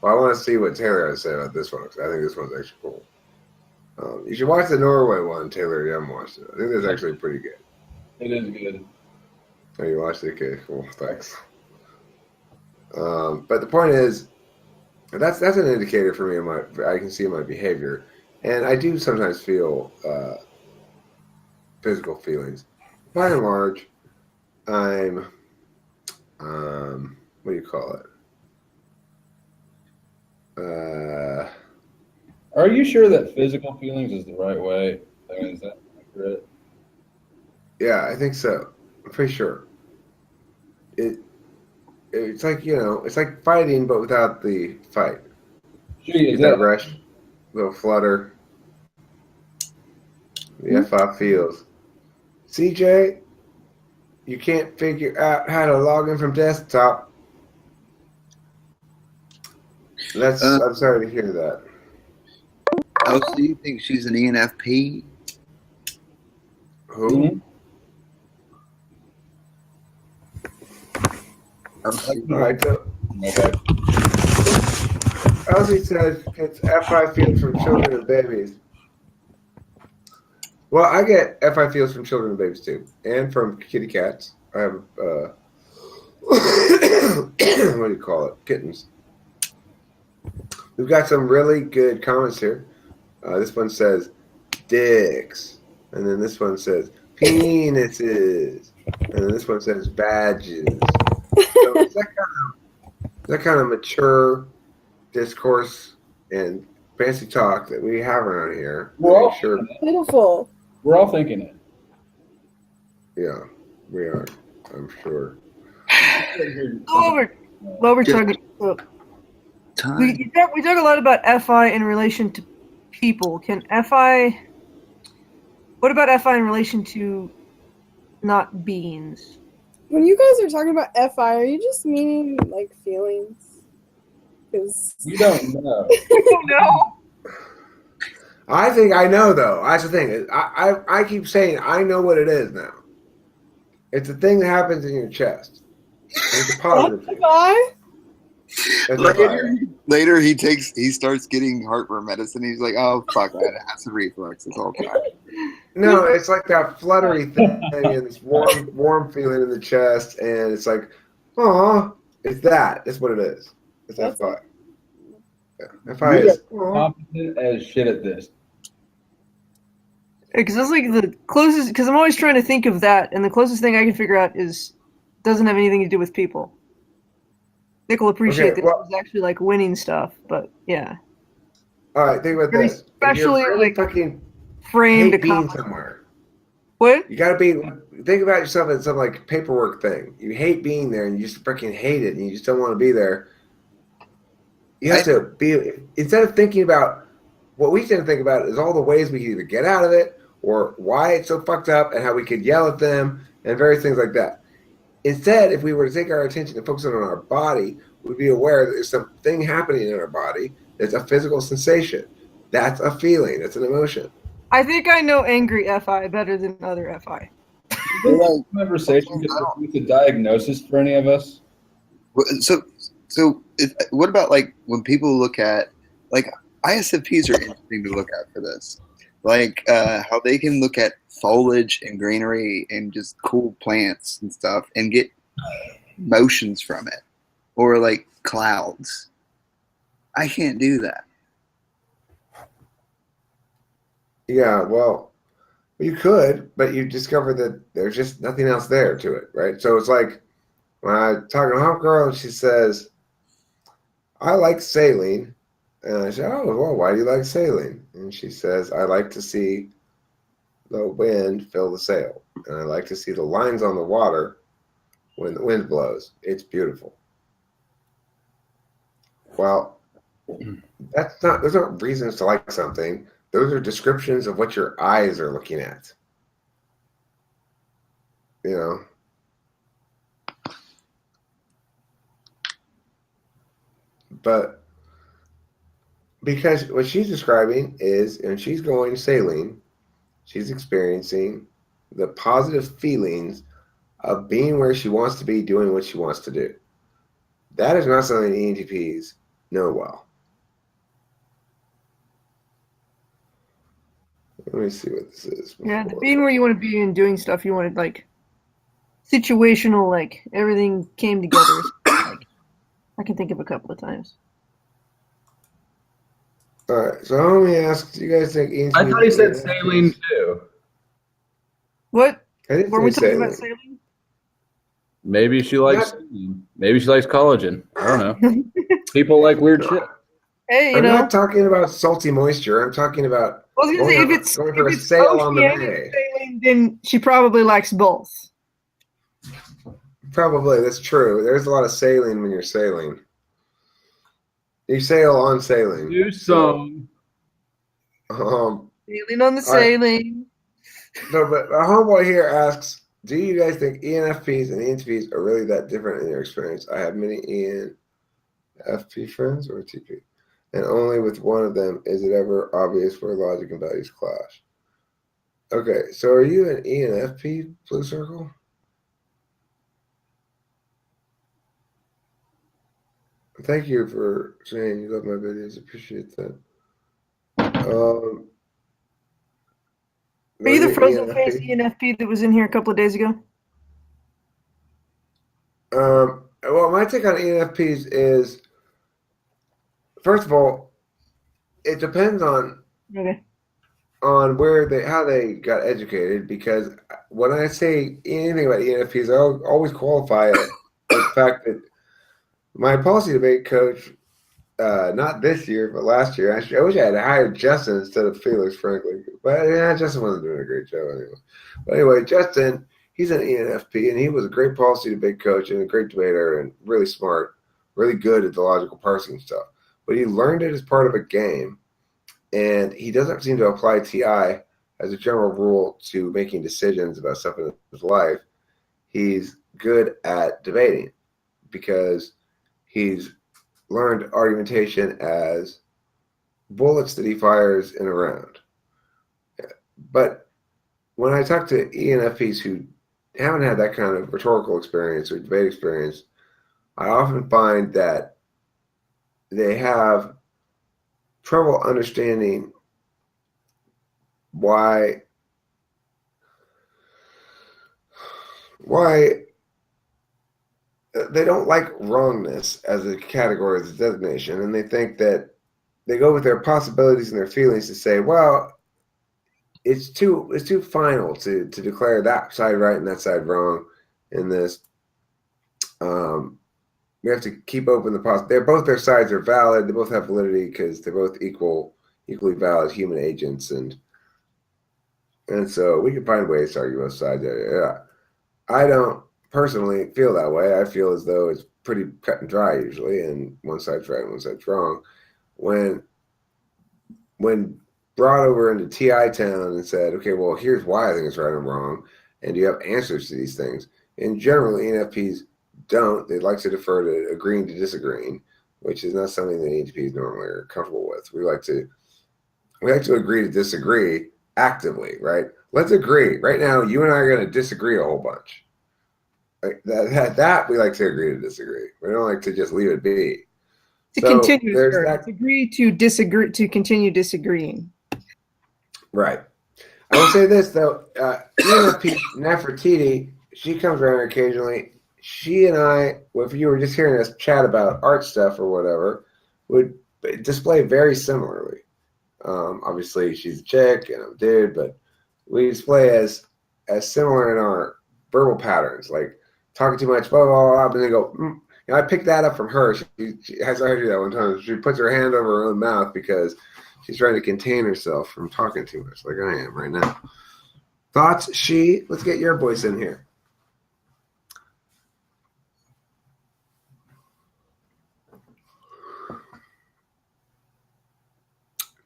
Well, I want to see what Taylor has to say about this one because I think this one's actually cool. You should watch the Norway one, Taylor. You haven't watched it. I think that's actually pretty good. It is good. Oh, you watched it? Okay, cool. Thanks. But the point is, that's an indicator for me. I can see in my behavior, and I do sometimes feel physical feelings. By and large, I'm what do you call it? Are you sure that physical feelings is the right way? I mean, is that accurate? Yeah, I think so. I'm pretty sure. It's like it's like fighting, but without the fight. Gee, is Get that that rush, little flutter, the F5 feels. CJ, you can't figure out how to log in from desktop. I'm sorry to hear that. Oh, so you think she's an ENFP? Who? Mhm. All right, so Okay. Elsie says it's F5 feels from children and babies. Well, I get F5 feels from children and babies too, and from kitty cats. I have what do you call it? Kittens. We've got some really good comments here. This one says dicks, and then this one says penises, and then this one says badges. So it's that kind of mature discourse and fancy talk that we have around here. Well, Sure. Beautiful. We're all thinking it. Yeah, we are. I'm sure. While we're talking, we talk a lot about FI in relation to people. What about FI in relation to not beings? When you guys are talking about FI, are you just meaning like feelings? Because You don't know. No. I think I know though. That's the thing. I keep saying I know what it is now. It's a thing that happens in your chest. It's a positive thing. FI? That's a fire. Later, he starts getting heartburn medicine. He's like, "Oh fuck, I had acid reflux this whole time." No, it's like that fluttery thing and this warm feeling in the chest, and it's like, oh, it's that. That's what it is. It's That's FI. Yeah. FI You is. are competent as shit at this. Because that's like the closest. Because I'm always trying to think of that, and the closest thing I can figure out doesn't have anything to do with people. Nick will appreciate Okay, this. well- It's actually like winning stuff, but yeah, All right, think about Very this. If specially, you're really like, fucking framed hate being accomplishment. somewhere. What? You gotta be. Think about yourself as some like paperwork thing. You hate being there, and you just freaking hate it, and you just don't want to be there. You have to be instead of thinking about what we tend to think about is all the ways we can either get out of it or why it's so fucked up and how we could yell at them and various things like that. Instead, if we were to take our attention and focus on our body, we'd be aware that there's something happening in our body that's a physical sensation. That's a feeling. That's an emotion. I think I know angry FI better than other FI. Well, Conversation could with a diagnosis for any of us. What about like when people look at like ISFPs are interesting to look at for this, like how they can look at foliage and greenery and just cool plants and stuff and get motions from it, or like clouds. I can't do that. Yeah, well, you could, but you discover that there's just nothing else there to it, right? So it's like when I talk to a home girl and she says, I like sailing. And I said, oh, well, why do you like sailing? And she says, I like to see the wind fill the sail. And I like to see the lines on the water when the wind blows. It's beautiful. Well, those aren't reasons to like something. Those are descriptions of what your eyes are looking at. You know? But because what she's describing is, and she's going sailing, she's experiencing the positive feelings of being where she wants to be, doing what she wants to do. That is not something ENTPs know well. Let me see what this is. Yeah, before- being where you want to be and doing stuff you wanted, like situational, like everything came together. Like, I can think of a couple of times. All right, so homie asks, do you guys think Ian I thought he said ENFPs? saline too. What? I didn't Were we say talking about sailing. sailing? Maybe she likes Not- saline. Maybe she likes collagen. I don't know. People like weird shit. Hey, you I'm know, not talking about salty moisture. I'm talking about I was gonna say going for a sail on the bay. sailing, then she probably likes both. Probably, that's true. There's a lot of sailing when you're sailing. You sail on sailing. Do some. Sailing on the All right. sailing. No, but a homeboy here asks, do you guys think ENFPs and ENTPs are really that different in your experience? I have many ENFP friends or TP, and only with one of them is it ever obvious where logic and values clash. Okay, so are you an ENFP, Blue Circle? Thank you for saying you love my videos. Appreciate that. Are you the an frozen face ENFP? ENFP that was in here a couple of days ago? Well, my take on ENFPs is, first of all, it depends on Okay. where how they got educated. Because when I say anything about ENFPs, I always qualify it with the fact that my policy debate coach, not this year but last year, actually, I wish I had hired Justin instead of Felix, frankly. But yeah, Justin wasn't doing a great job anyway. But anyway, Justin. He's an ENFP, and he was a great policy debate coach and a great debater and really smart, really good at the logical parsing stuff. But he learned it as part of a game, and he doesn't seem to apply TI as a general rule to making decisions about stuff in his life. He's good at debating because he's learned argumentation as bullets that he fires in a round. But when I talk to ENFPs who haven't had that kind of rhetorical experience or debate experience, I often find that they have trouble understanding why they don't like wrongness as a category, as a designation, and they think that they go with their possibilities and their feelings to say, well, it's too final to declare that side right and that side wrong in this. We have to keep open the possibility. Both their sides are valid. They both have validity because they're both equally valid human agents, and so we can find ways to argue both sides. Yeah. I don't personally feel that way. I feel as though it's pretty cut and dry usually, and one side's right and one side's wrong. When brought over into TI town and said, okay, well, here's why I think it's right and wrong, and you have answers to these things. And generally, ENFPs don't. They like to defer to agreeing to disagreeing, which is not something that ENFPs normally are comfortable with. We like to agree to disagree actively, right? Let's agree. Right now, you and I are going to disagree a whole bunch. Like that we like to agree to disagree. We don't like to just leave it be. To So continue, there's sir. that- Agree to disagree, to continue disagreeing. Right. I will say this though, ENFP Nefertiti, she comes around occasionally. She and I, if you were just hearing us chat about art stuff or whatever, would display very similarly. Obviously, she's a chick and I'm a dude, but we display as similar in our verbal patterns, like talking too much, blah blah blah, and then go. You know, I picked that up from her. She has I heard you that one time. She puts her hand over her own mouth because she's trying to contain herself from talking too much, like I am right now. Thoughts, She? Let's get your voice in here.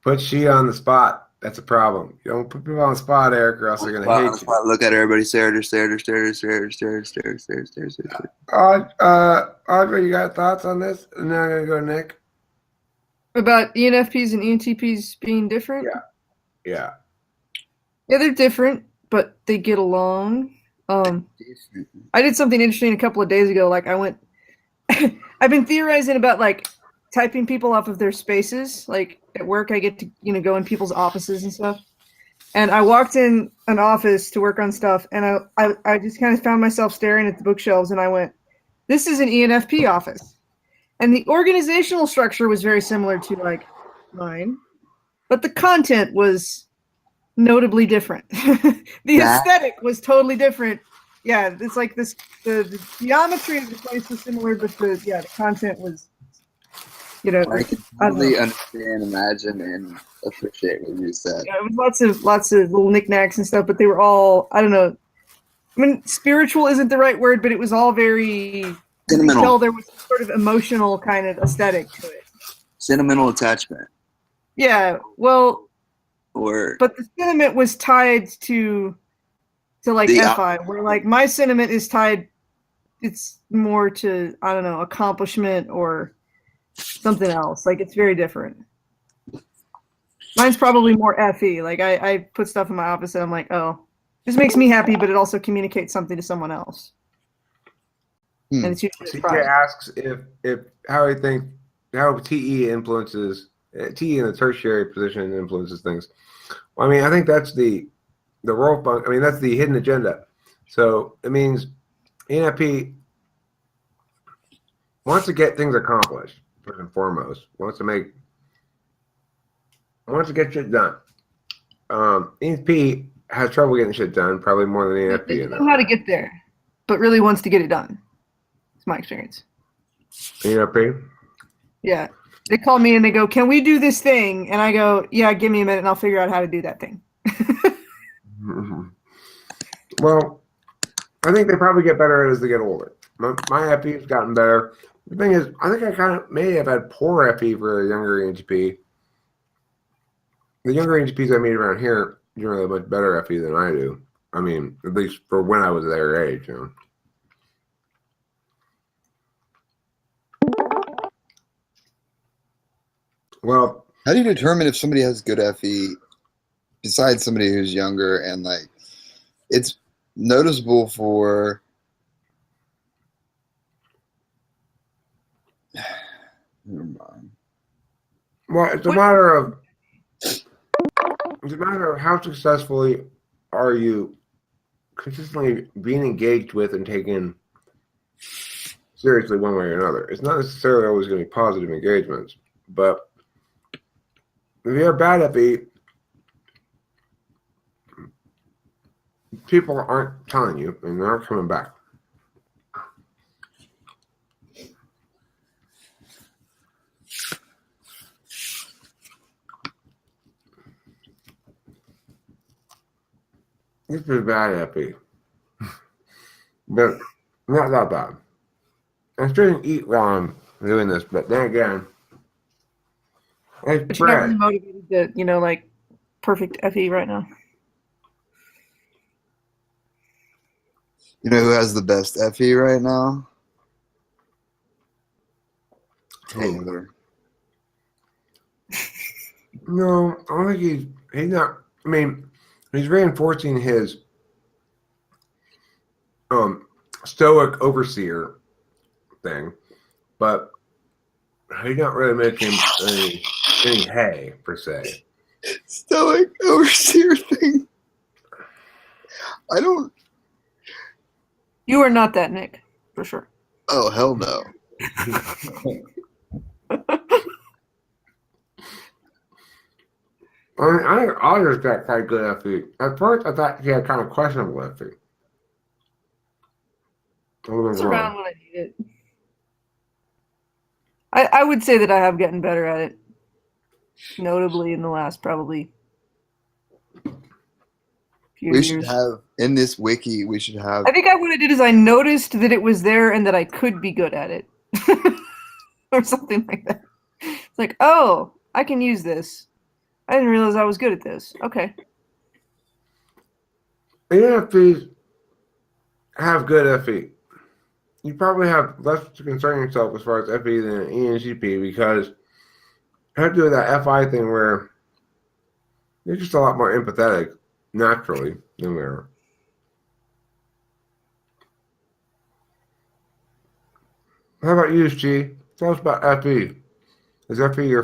Put She on the spot. That's a problem. You don't put people on the spot, Eric, or else they're gonna hate you. Look at everybody. Stare. Audrey, you got thoughts on this? And then I'm gonna go Nick. About ENFPs and ENTPs being different? Yeah. Yeah, they're different, but they get along. I did something interesting a couple of days ago. Like I went, I've been theorizing about like typing people off of their spaces. Like at work, I get to go in people's offices and stuff. And I walked in an office to work on stuff, and I just kind of found myself staring at the bookshelves, and I went, "This is an ENFP office," and the organizational structure was very similar to like mine, but the content was notably different. The aesthetic was totally different. Yeah, it's like this. The geometry of the place was similar, but the content was, I can totally understand, imagine, and appreciate what you said. Yeah, it was lots of little knickknacks and stuff, but they were all, I don't know. I mean, spiritual isn't the right word, but it was all very sentimental. You could tell there was sort of emotional kind of aesthetic to it. Sentimental attachment. Yeah, well, but the sentiment was tied to like FI, where like my sentiment is tied. It's more to, I don't know, accomplishment or something else. Like it's very different. Mine's probably more FE. Like I put stuff in my office and I'm like, oh, this makes me happy, but it also communicates something to someone else. And it's usually CJ asks if how TE influences TE in the tertiary position influences things. Well, I mean, I think that's the role function. I mean, that's the hidden agenda. So it means ENFP wants to get things accomplished first and foremost. Wants to get shit done. ENFP has trouble getting shit done, probably more than ENFP. They know how to get there, but really wants to get it done. It's my experience. ENFP? Yeah. They call me and they go, "Can we do this thing?" And I go, "Yeah, give me a minute and I'll figure out how to do that thing." Mm-hmm. Well, I think they probably get better as they get older. My FE has gotten better. The thing is, I think I kind of may have had poor FE for a younger ENTP. The younger ENTPs I meet around here generally have much better FE than I do. I mean, at least for when I was their age, Well, how do you determine if somebody has good FE besides somebody who's younger and like it's noticeable for never mind. Well, it's a matter of how successfully are you consistently being engaged with and taken seriously one way or another. It's not necessarily always going to be positive engagements, but if you're bad at FE, people aren't telling you and they aren't coming back. This is bad at FE, but not that bad. I shouldn't eat while I'm doing this, but then again, it's but you're not really bread. motivated to, like perfect FE right now. You know who has the best FE right now? Taylor. No, I don't think he's not. I mean, he's reinforcing his stoic overseer thing, but he's not really making any hay per se. Stoic overseer thing. I don't. You are not that, Nick, for sure. Oh, hell no. I mean, I think Otter's got quite good FE. At first, I thought he had kind of questionable FE. It's around when I need it. I would say that I have gotten better at it, notably in the last probably few We years. should have, in this wiki, we should have. I think what I did is I noticed that it was there and that I could be good at it. Or something like that. It's like, oh, I can use this. I didn't realize I was good at this. Okay. ENFPs have good FE. You probably have less to concern yourself as far as FE than an ENGP because you have to do that FI thing where you're just a lot more empathetic naturally than we are. How about you, G? Tell us about FE. Is that for your